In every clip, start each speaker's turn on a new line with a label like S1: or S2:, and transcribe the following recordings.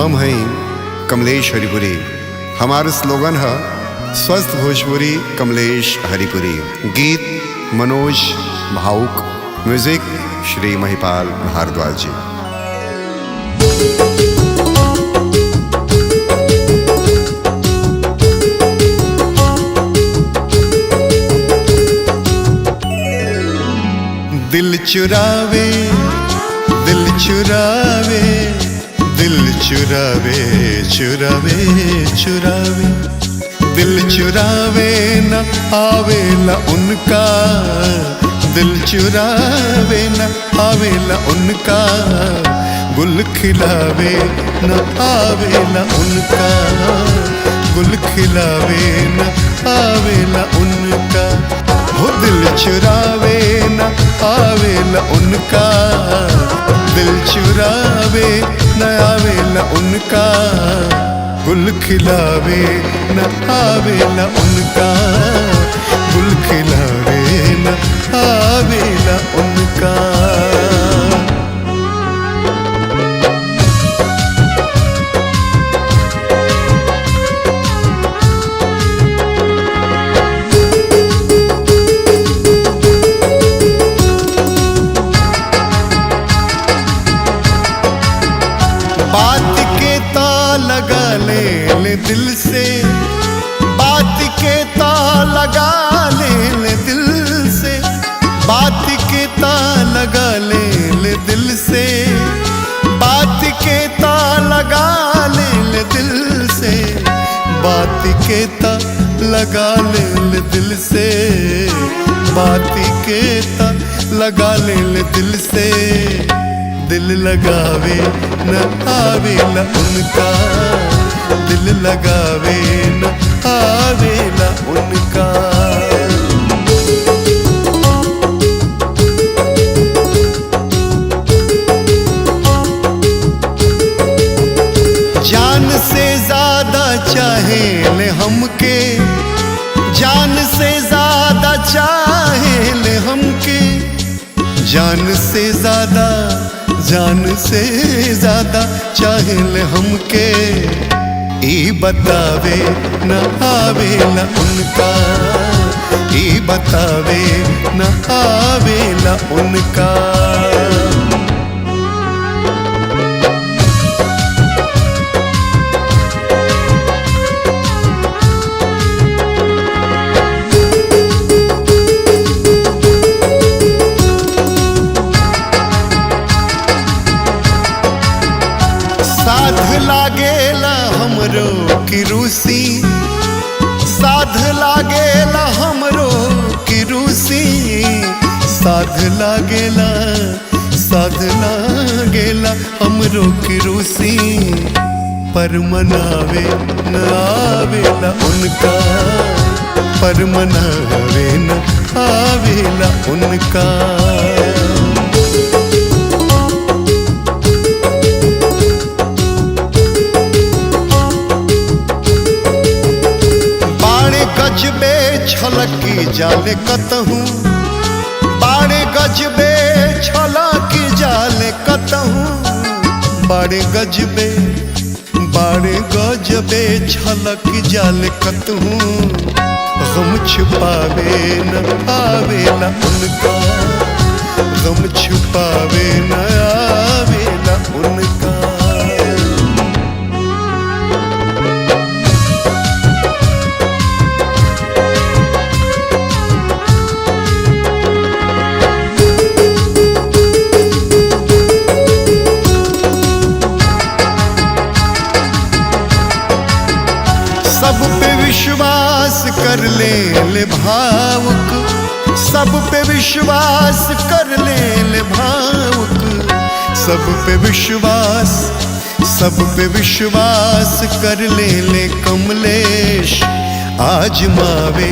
S1: हम हैं कमलेश हरिपुरी। हमारा स्लोगन है स्वस्थ भोजपुरी कमलेश हरिपुरी। गीत मनोज भावुक, म्यूजिक श्री महिपाल भारद्वाज जी। दिल चुरावे दिल चुरावे दिल चुरावे चुरावे चुरावे दिल चुरावे न आवेला उनका, दिल चुरावे न आवेला उनका, गुल खिलावे न आवेला उनका, गुल खिलावे न आवेला उनका। वो दिल चुरावे न आवेला उनका, दिल चुरावे न आवेला उनका, गुल खिलावे न आवेला उनका, गुल खिलावे न आवेला उनका। बात के ता लगा ले दिल से, बात के ता लगा ले दिल से, बात के ता लगा ले दिल से, बात के ता लगा ले दिल से, बात के ता लगा ले दिल से, बात के ता लगा ले दिल से। दिल लगावे न आवेला उनका, दिल लगावे न आवेला उनका। जान से ज्यादा चाहे ले हमके, जान से ज्यादा चाहे ले हमके, जान से ज्यादा, जान से ज्यादा चाहेले हमके। ई बतावे न आवेला उनका, ई बतावे न आवेला उनका। साध लागेला हमरो की रूसी, साध लागेला हमरो की रूसी, साध लागेला, साध लागेला हमरो की रूसी। पर मनावे न आवेला उनका, पर मनावे न आवेला उनका। गजबे छलकी जाले कतहूँ, बाड़े गजबे छलकी जाले कतहूँ, बाड़े गजबे, बाड़े गजबे छलकी जाले कतहूँ। गम छुपावे न आवेला उनका, गम छुपावे न आवेला उनका। सब पे विश्वास कर ले भावुक, सब पे विश्वास कर ले भावुक, सब पे विश्वास, सब पे विश्वास कर ले कमलेश। आजमावे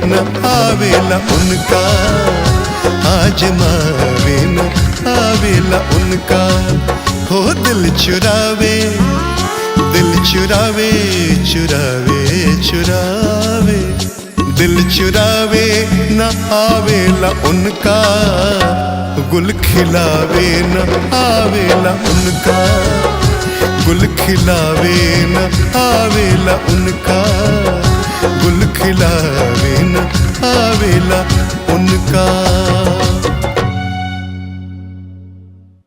S1: न आवेला उनका, आजमावे न आवेला उनका। हो दिल चुरावे, दिल चुरावे चुरावे चुरावे, दिल चुरावे न आवेला उनका, गुल खिलावे न आवेला उनका, गुल खिलावे न आवेला उनका, गुल खिलावे न आवेला उनका।